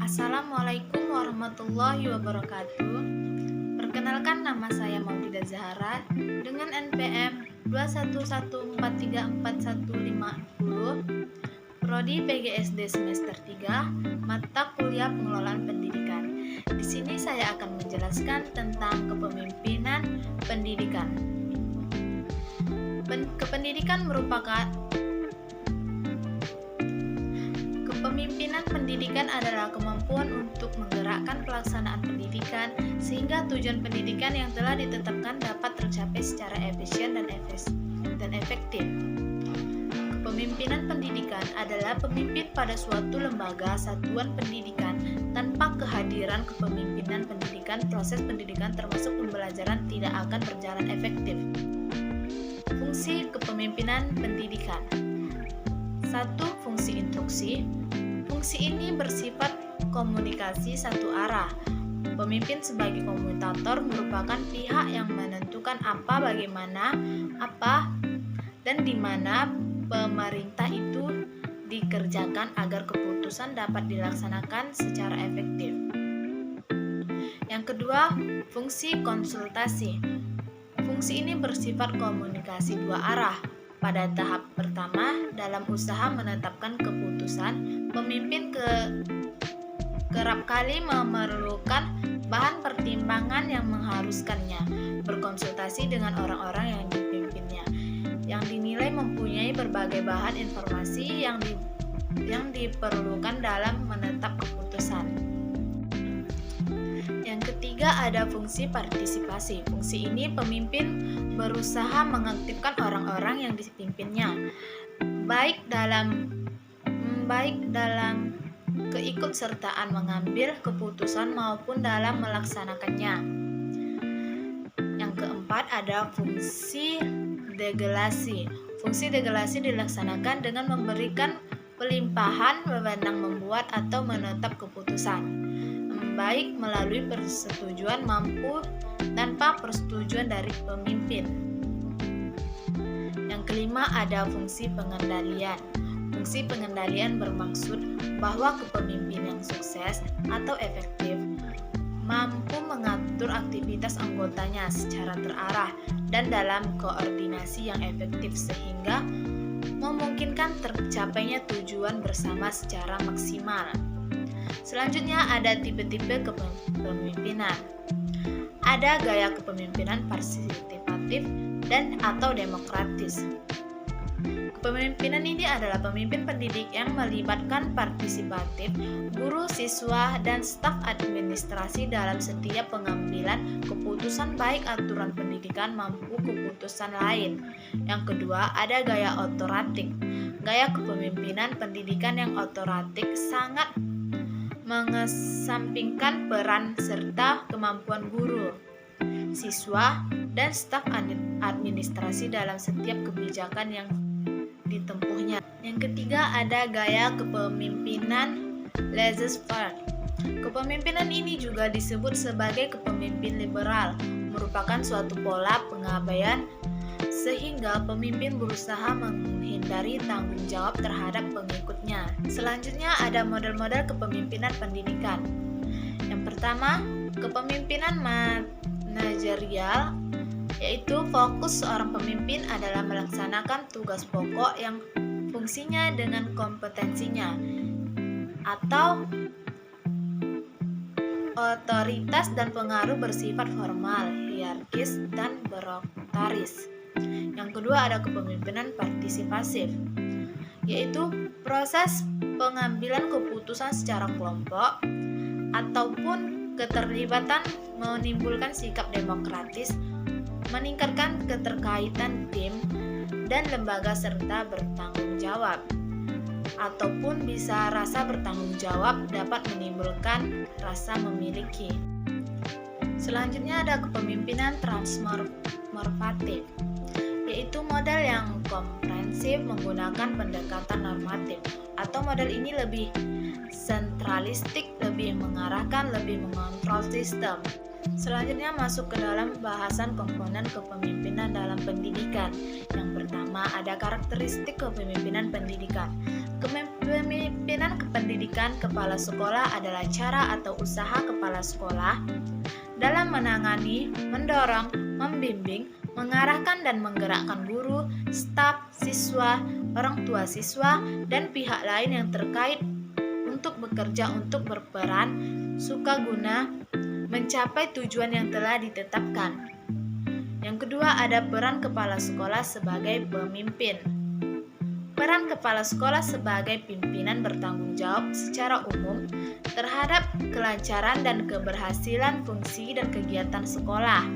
Assalamualaikum warahmatullahi wabarakatuh. Perkenalkan, nama saya Maulidah Zahra dengan NPM 211434150, Prodi PGSD semester 3, mata kuliah pengelolaan pendidikan. Di sini saya akan menjelaskan tentang kepemimpinan pendidikan. Kepemimpinan pendidikan adalah kemampuan untuk menggerakkan pelaksanaan pendidikan sehingga tujuan pendidikan yang telah ditetapkan dapat tercapai secara efisien dan efektif. Kepemimpinan pendidikan adalah pemimpin pada suatu lembaga satuan pendidikan. Tanpa kehadiran kepemimpinan pendidikan, proses pendidikan termasuk pembelajaran tidak akan berjalan efektif. Fungsi kepemimpinan pendidikan. 1. Fungsi instruksi. Fungsi ini bersifat komunikasi satu arah. Pemimpin sebagai komutator merupakan pihak yang menentukan apa, bagaimana, apa, dan di mana pemerintah itu dikerjakan agar keputusan dapat dilaksanakan secara efektif. Yang kedua, fungsi konsultasi. Fungsi ini bersifat komunikasi dua arah. Pada tahap pertama, dalam usaha menetapkan keputusan, pemimpin kerap kali memerlukan bahan pertimbangan yang mengharuskannya berkonsultasi dengan orang-orang yang dipimpinnya, yang dinilai mempunyai berbagai bahan informasi yang diperlukan dalam menetap keputusan. Yang ketiga, ada fungsi partisipasi. Fungsi ini pemimpin berusaha mengaktifkan orang-orang yang dipimpinnya, baik dalam keikutsertaan mengambil keputusan maupun dalam melaksanakannya. Yang keempat, ada fungsi delegasi. Fungsi delegasi dilaksanakan dengan memberikan pelimpahan wewenang membuat atau menetap keputusan, baik melalui persetujuan maupun tanpa persetujuan dari pemimpin. Yang kelima, ada fungsi pengendalian. Fungsi pengendalian bermaksud bahwa kepemimpinan yang sukses atau efektif mampu mengatur aktivitas anggotanya secara terarah dan dalam koordinasi yang efektif sehingga memungkinkan tercapainya tujuan bersama secara maksimal. Selanjutnya, ada tipe-tipe kepemimpinan. Ada gaya kepemimpinan partisipatif dan atau demokratis. Kepemimpinan ini adalah pemimpin pendidik yang melibatkan partisipatif, guru, siswa, dan staf administrasi dalam setiap pengambilan keputusan baik aturan pendidikan maupun keputusan lain. Yang kedua, ada gaya otoratik. Gaya kepemimpinan pendidikan yang otoratik sangat mengesampingkan peran serta kemampuan guru, siswa, dan staf administrasi dalam setiap kebijakan yang ditempuhnya. Yang ketiga, ada gaya kepemimpinan laissez-faire. Kepemimpinan ini juga disebut sebagai kepemimpinan liberal, merupakan suatu pola pengabaian sehingga pemimpin berusaha menghindari tanggung jawab terhadap pengikutnya. Selanjutnya, ada model-model kepemimpinan pendidikan. Yang pertama, kepemimpinan manajerial, yaitu fokus seorang pemimpin adalah melaksanakan tugas pokok yang fungsinya dengan kompetensinya, atau otoritas dan pengaruh bersifat formal, hierarkis, dan birokratis. Yang kedua, ada kepemimpinan partisipasif, yaitu proses pengambilan keputusan secara kelompok ataupun keterlibatan menimbulkan sikap demokratis, meningkatkan keterkaitan tim dan lembaga serta bertanggung jawab, ataupun bisa rasa bertanggung jawab dapat menimbulkan rasa memiliki. Selanjutnya, ada kepemimpinan transformatif, yaitu model yang komprehensif menggunakan pendekatan normatif, atau model ini lebih sentralistik, lebih mengarahkan, lebih mengontrol sistem. Selanjutnya, masuk ke dalam bahasan komponen kepemimpinan dalam pendidikan. Yang pertama, pertama ada karakteristik kepemimpinan pendidikan. Kepemimpinan pendidikan kepala sekolah adalah cara atau usaha kepala sekolah dalam menangani, mendorong, membimbing, mengarahkan dan menggerakkan guru, staf, siswa, orang tua siswa, dan pihak lain yang terkait untuk bekerja untuk berperan sukaguna mencapai tujuan yang telah ditetapkan. Yang kedua ada peran kepala sekolah sebagai pemimpin. Peran kepala sekolah sebagai pimpinan bertanggung jawab secara umum terhadap kelancaran dan keberhasilan fungsi dan kegiatan sekolah.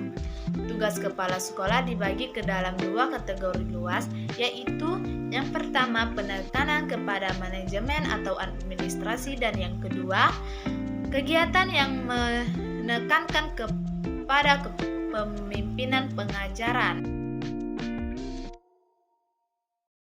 Tugas kepala sekolah dibagi ke dalam dua kategori luas, yaitu yang pertama penekanan kepada manajemen atau administrasi, dan yang kedua kegiatan yang menekankan kepada kepemimpinan pengajaran.